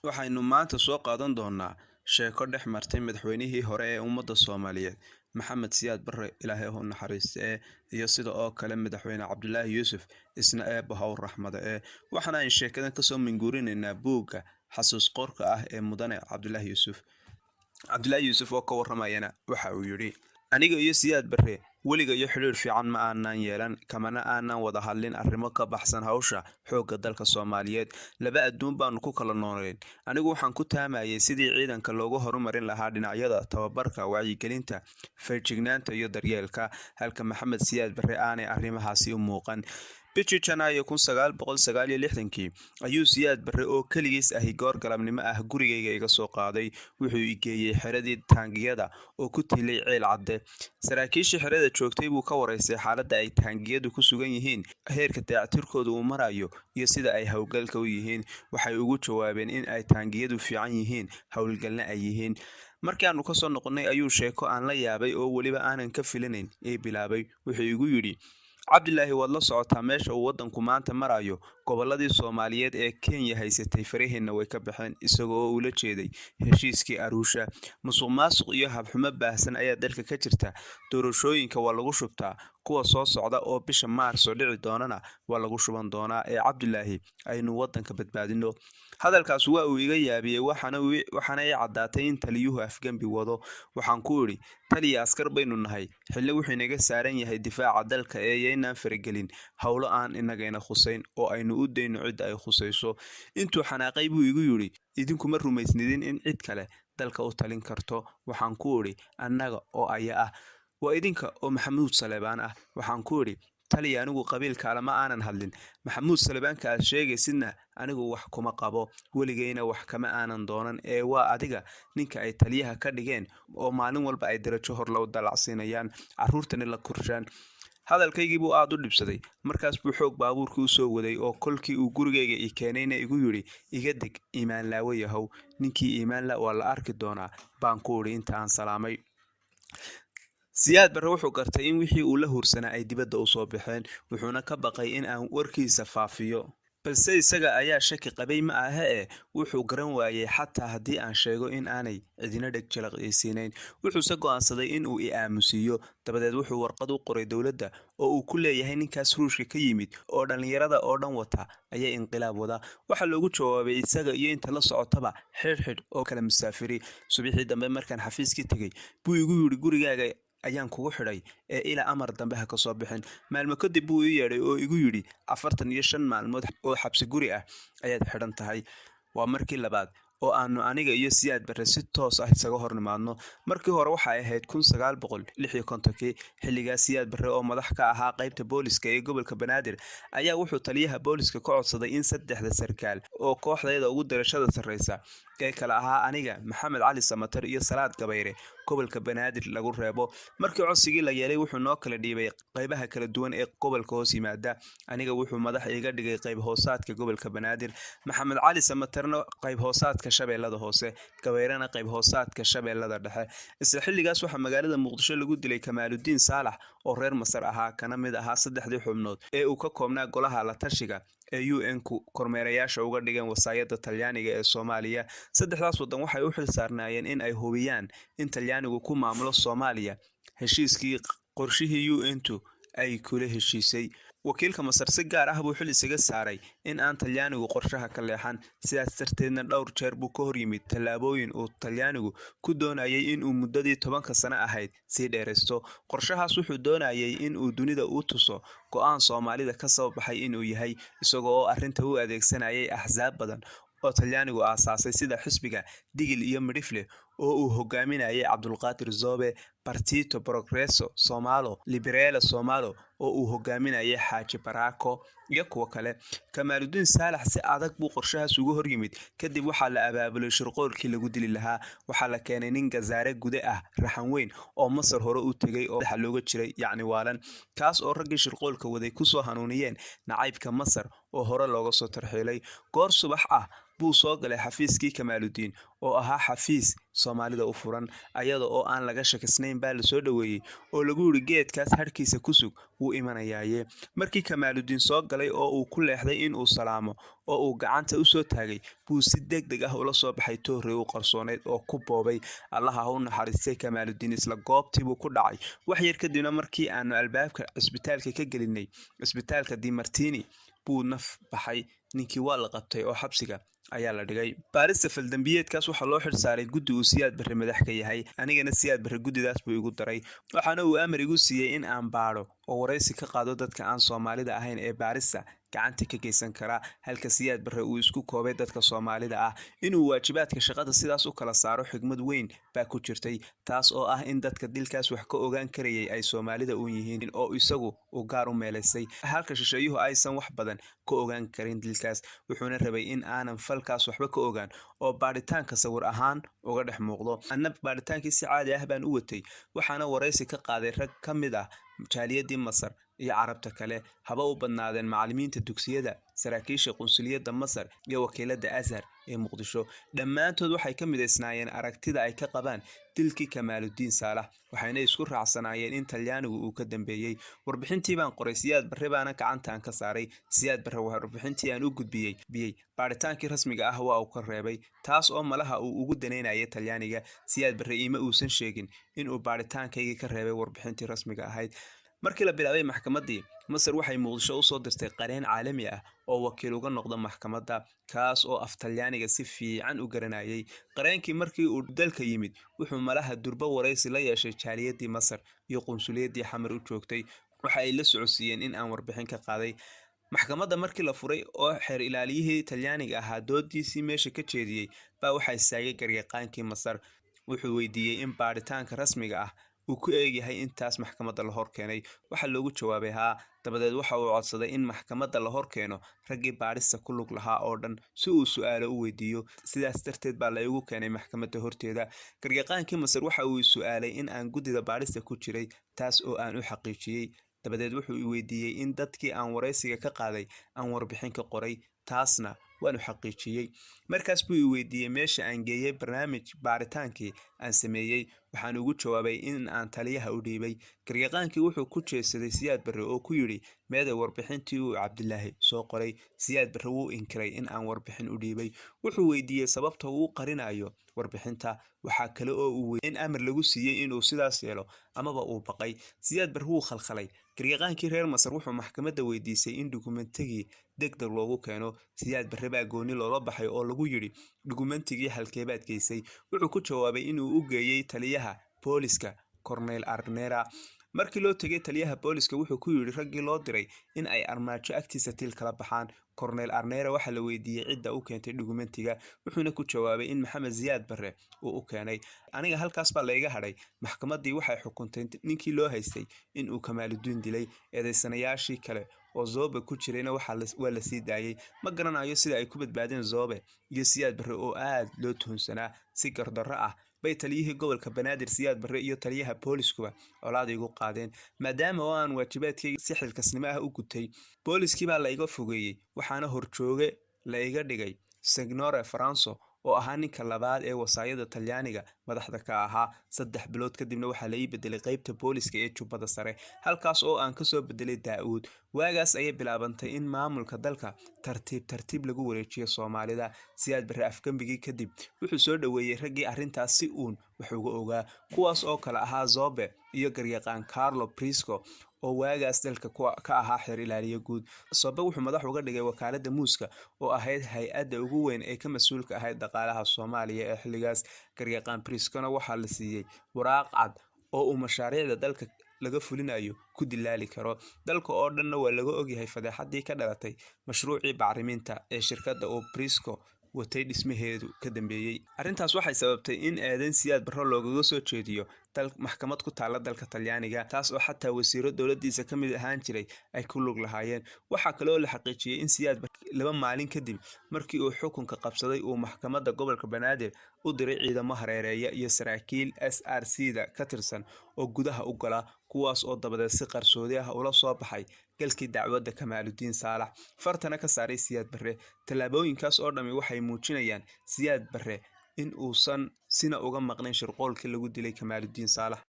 waxaynu maanta soo qaadan doonaa sheeko dhex martay madaxweynihii hore ee ummadda Soomaaliyeed Maxamed Siyaad Barre Ilaahay ha u naxariistee iyo sida oo kale madaxweyne Cabdulaahi Yuusuf isna eebbaha u raxmada waxaana ay sheekadan ka soo minguurinaynaa buugga xasuus qorka ah ee mudane Cabdulaahi Yuusuf oo ka waramayana waxa uu yiri aniga iyo Siyaad Barre weliga iyo xiriir fiican ma aanan yeelan kamana aanan wada hadlin arrimo ka baxsan hawsha xoogga dalka Soomaaliyeed laba adduun baanu ku kala nooleen anigu waxaan ku taamayay sidii ciidanka loogu horumarin lahaa dhinacyada tababarka wacyigelinta feejignaanta iyo daryeelka halka Maxamed Siyaad Barre aanay arrimahaasi u muuqan bishii Janaayo 1969 ayuu Siyaad Barre oo kaligiis ahi goor galabnimo ah gurigayga iga soo qaaday wuxuu i geeyay xeradii taangiyada oo ku tilay ceel cadde saraakiisha xerada joogtay buu ka wareysay xaaladda ay taangiyadu ku sugan yihiin heerka dayactirkooda uu marayo iyo sida ay hawlgalka u yihiin waxay ugu jawaabeen in ay taangiyadu fiican yihiin hawlgalna ay yihiin markii aanu ka soo noqonnay ayuu sheeko aan la yaabay oo waliba aanan ka filanayn ee bilaabay wuxuu igu yiri Cabdilaahi waad la socotaa meesha uu wadanku maanta marayo goboladii Soomaaliyeed ee Kenya haysatay farihiina way ka baxeen isagoo ula jeeday heshiiskii Arusha musuqmaasuq iyo habxumo baahsan ayaa dalka ka jirta doorashooyinka waa lagu shubtaa kuwa soo socda oo bisha Maarso dhici doonana waa lagu shuban doonaa ee Cabdilaahi aynu wadanka badbaadino hadalkaas waa uu iga yaabiyay waxaana ay cadaatay in taliyuhu afgambi wado waxaan ku iri taliya askar baynu nahay xilli wuxuu inaga saaran yahay difaaca dalka ee yaynaan faragelin hawlo aan inagayna khuseyn oo aynu u dayno cid ay khuseyso intuu xanaaqay buu igu yiri idinku ma rumaysnidin in cid kale dalka u talin karto waxaan ku iri annaga oo aya ah waa idinka oo Maxamuud Saleebaan ah waxaan ku iri taliya anigu qabiilka lama aanan hadlin Maxamuud Saleebaanka aad sheegaysidna anigu wax kuma qabo weligayna wax kama aanan doonan ee waa adiga ninka ay taliyaha ka dhigeen oo maalin walba ay darajo hor loo dalacsiinayaan caruurtana la korshaan hadalkaygii buu aad u dhibsaday markaas buu xoog baabuurkii u soo waday oo kolkii uu gurigayga i keenayna igu yiri iga dig iimaan laawo yahow ninkii iimaan la waa la arki doonaa baan ku iri inta aan salaamay Siyaad Barre wuxuu gartay in wixii uu la hursanaa ay dibadda u soo baxeen wuxuuna ka baqay in aan warkiisa faafiyo balse isaga ayaa shaki qabay ma aha wuxuu garan waayay xataa haddii aan sheego in aanay cidina dheg jalaqsiinayn wuxuuse go'aansaday in uu i aamusiyo dabadeed wuxuu warqad u qoray dowladda oo uu ku leeyahay ninkaas ruushka ka yimid oo dhalinyarada oo dhan wata ayaa inqilaab wada waxa loogu jawaabay isaga iyo inta la socotaba xidhxidh oo kala musaafiri subaxii dambe markaan xafiiskii tegay buu igu yiri gurigaaga ayaan kugu xidhay ee ila amar dambe ha ka soo bixin maalmo kadib buu ii yeedhay oo igu yiri 45 maalmood oo xabsi guri ah ayaad xidhan tahay waa markii labaad oo aanu aniga iyo Siyaad Barre si toos ah isaga hornimaadno markii hore waxa ay ahayd 1956 xilligaas Siyaad Barre oo madax ka ahaa qaybta booliska ee gobolka Banaadir ayaa wuxuu taliyaha booliska ka codsaday in saddexda sarkaal oo kooxdeeda ugu darashada sareysa ee kala ahaa aniga Maxamed Cali Samatar iyo Salaad Gabayre gobolka Banaadir lagu reebo markii codsigii la yeelay wuxuu noo kala dhiibay qaybaha kala duwan ee gobolka hoos yimaada aniga wuxuu madax iga dhigay qayb hoosaadka gobolka Banaadir Maxamed Cali Samatarna qayb hoosaadka shabeellada hoose Gabayrena qayb hoosaadka shabeellada dhexe isla xilligaas waxa magaalada Muqdisho lagu dilay Kamaaludiin Saalax oo reer Masar ahaa kana mid ahaa saddexdii xubnood ee uu ka koobnaa golaha la tashiga ee UN-ku kormeerayaasha uga dhigeen wasaayada Talyaaniga ee Soomaaliya saddexdaas wadan waxay u xil saarnaayeen in ay hubiyaan in Talyaanigu ku maamulo Soomaaliya heshiiskii qorshihii UN-tu ay kula heshiisay wakiilka Masar si gaar ah buu xil isaga saaray in aan Talyaanigu qorshaha ka leexan sidaas darteedna dhowr jeer buu ka hor yimid tallaabooyin uu Talyaanigu ku doonayay in uu muddadii 10 sano ahayd si dheeraysto qorshahaas wuxuu doonayay in uu dunida u tuso go'aan Soomaalida ka soo baxay in uu yahay isagoo arrinta u adeegsanayay axsaab badan oo Talyaanigu aasaasay sida xisbiga Digil iyo Midifle oo uu hogaaminayay Cabdulqaadir Zoobe Partito Progresso Somalo Liberale Somalo oo uu hogaaminayay Xaaji Barako iyo kuwa kale Kamaaludiin Saalax si adag buu qorshahaas ugu hor yimid kadib waxa la abaabulay shirqoolkii lagu dili lahaa waxa la keenay nin gazaare gude ah raxan weyn oo Masar hore u tagay oo waxa looga jiray yacni waalan kaas oo raggii shirqoolka waday ku soo hanuuniyeen nacaybka Masar oo hore looga soo tarxiilay goor subax ah buu soo galay xafiiskii Kamaaludiin oo ahaa xafiis Soomaalida u furan ayada oo aan laga shakisnayn baa la soo dhaweeyay oo lagu yiri geedkaas harkiisa ku sug wuu imanayaaye markii Kamaaludiin soo galay oo uu ku leexday in uu salaamo oo uu gacanta u soo taagay buu si degdeg ah ula soo baxay toore u qarsooneed oo ku boobay Allaha u naxariistay Kamaaludiin isla goobtii buu ku dhacay wax yar kadibna markii aanu albaabka isbitaalka ka gelinay isbitaalka Dimartini buu naf baxay ninkii waa la qabtay oo xabsiga ayaa la dhigay baarista faldambiyeedkaas waxa loo xirsaaray guddi uu Siyaad Barre madax ka yahay anigana Siyaad Barre guddidaas buu igu daray waxaana uu amar igu siiyay in aan baaro oo wareysi ka qaado dadka aan Soomaalida ahayn ee baarista gacanta ka geysan kara halka Siyaad Barre uu isku koobay dadka Soomaalida ah inuu waajibaadka shaqada sidaas u kala saaro xigmad weyn baa ku jirtay taas oo ah in dadka dilkaas wax ka ogaan karayay ay Soomaalida u yihiin oo isagu uu gaar u meeleysay halka shisheeyuhu aysan wax badan ka ogaan karin dilkaas wuxuuna rabay in aanan falkaas waxba ka ogaan oo baaritaanka sawir ahaan uga dhex muuqdo annab baaritaankii si caadi ah baan u watay waxaana wareysi ka qaaday rag ka mid ah jaaliyadii Masar iyo Carabta kale haba u badnaadeen macallimiinta dugsiyada saraakiisha qunsuliyadda Masar iyo wakiilada Azhar ee Muqdisho dhammaantood waxay ka mideysnaayeen aragtida ay ka qabaan dilkii Kamaaludiin Saalax waxayna isku raacsanaayeen in Talyaanigu uu ka dambeeyay warbixintii baan qoray Siyaad Barre baana gacantaan ka saaray Siyaad Barre warbixintii aan u gudbiyay baaritaankii rasmiga ah waa uu ka reebay taas oo malaha uu ugu daneynayay Talyaaniga Siyaad Barre ima uusan sheegin in uu baaritaankayga ka reebay warbixintii rasmiga ahayd markii la bilaabay maxkamadii Masar waxay Muqdisho u soo dirtay qareen caalami ah oo wakiil uga noqda maxkamadda kaas oo af Talyaaniga si fiican u garanayay qareenkii markii uu dalka yimid wuxuu malaha durba wareysi la yeeshay jaaliyadii Masar iyo qunsuliyadii Xamar u joogtay waxa ay la socodsiiyeen in aan warbixin ka qaaday maxkamadda markii la furay oo xeer ilaaliyihii Talyaaniga ahaa doodiisii meesha ka jeediyay baa waxa isaagay garyaqaankii Masar wuxuu weydiiyay in baaritaanka rasmiga ah uu ku eegyahay intaas maxkamadda la hor keenay waxa loogu jawaabay haa dabadeed waxa uu codsaday in maxkamadda la hor keeno raggii baarista ku lug lahaa oo dhan si uu su'aalo u weydiiyo sidaas darteed baa la igu keenay maxkamadda horteeda garyaqaankii Masar waxa uu su'aalay in aan guddida baarista ku jiray taas oo aan u xaqiijiyay dabadeed wuxuu weydiiyay in dadkii aan wareysiga ka qaaday aan warbixin ka qoray taasna waanu xaqiijiyay markaas buu weydiiyay meesha aan geeyay barnaamij baaritaankii aan sameeyay waxaan ugu jawaabay in aan taliyaha u dhiibay garyaqaankii wuxuu ku jeesaday Siyaad Barre oo ku yiri meeday warbixintii uu Cabdilaahi soo qoray Siyaad Barre wuu inkiray in aan warbixin u dhiibay wuxuu weydiiyay sababta uu qarinayo warbixinta waxa kale oo uu in amar lagu siiyay inuu sidaas yeelo amaba uu baqay Siyaad Barre wuu khalkhalay garyaqaankii reer Masar wuxuu maxkamadda weydiisay in dukumentigii degdeg loogu keeno Siyaad Barre baa gooni loola baxay oo lagu yiri dukumentigii halkeebaad geysay wuxuu ku jawaabay inuu u geeyay taliyaha booliska Cornel Arnera markii loo tagay taliyaha booliska wuxuu ku yiri raggii loo diray in ay armaajo agtiisa til kala baxaan Cornel Arnera waxa la weydiiyay cidda u keentay dukumentiga wuxuuna ku jawaabay in Maxamed Siyaad Barre uu u keenay aniga halkaas baa la iga hadhay maxkamadii waxay xukuntay ninkii loo haystay in uu Kamaaludiin dilay eedeysanayaashii kale oo Zobe ku jirayna waa la sii daayay ma garanayo sida ay ku badbaadeen Zobe iyo Siyaad Barre oo aad loo tuhunsanaa si gardarro ah bay taliyihii gobolka Banaadir Siyaad Barre iyo taliyaha booliskuba colaad igu qaadeen maadaama oo aan waajibaadkayga si xilkasnimo ah u gutay booliskii baa la iga fogeeyay waxaana horjooge la iga dhigay Signore Franco oo ahaa ninka labaad ee wasaayada Talyaaniga madaxda ka ahaa 3 bilood kadibna waxa la ii bedelay qaybta booliska ee Jubbada Sare halkaas oo aan ka soo bedelay Daa'uud waagaas ayay bilaabantay in maamulka dalka tartiib lagu wareejiyo Soomaalida Siyaad Barre afgambigii kadib wuxuu soo dhaweeyay raggii arrintaas si uun wax uga ogaa kuwaas oo kala ahaa Zobe iyo garyaqaan Carlo Prisco oo waagaas dalka ka ahaa xeer ilaaliye guud Zobe wuxuu madax uga dhigay wakaaladda muuska oo ahayd hay'adda ugu weyn ee ka mas'uulka ahayd dhaqaalaha Soomaaliya ee xilligaas garyaqaan Priscona waxa la siiyay waraaq cad oo uu mashaariicda dalka laga fulinayo ku dilaali karo dalka oo dhanna waa laga ogyahay fadeexadii ka dhalatay mashruucii bacriminta ee shirkadda oo Prisco watay dhismaheedu ka dambeeyay arrintaas waxay sababtay in eedan Siyaad Barre loogaga soo jeediyo maxkamad ku taala dalka Talyaaniga taas oo xataa wasiiro dowladdiisa ka mid ahaan jiray ay ku lug lahaayeen. Waxaa kale oo la xaqiijiyay in Siyaad Barre 2 maalin kadib markii uu xukunka qabsaday uu maxkamadda gobolka Banaadir u diray ciidamo hareereeya iyo saraakiil SRC-da ka tirsan oo gudaha u gala, kuwaas oo dabadeed si qarsoodi ah ula soo baxay galkii dacwadda Kamaaludiin Saalax, fartana ka saaray Siyaad Barre. Tallaabooyinkaas oo dhami waxay muujinayaan Siyaad Barre in uusan sina uga maqnayn shirqoolkii lagu dilay Kamaaludiin Saalax.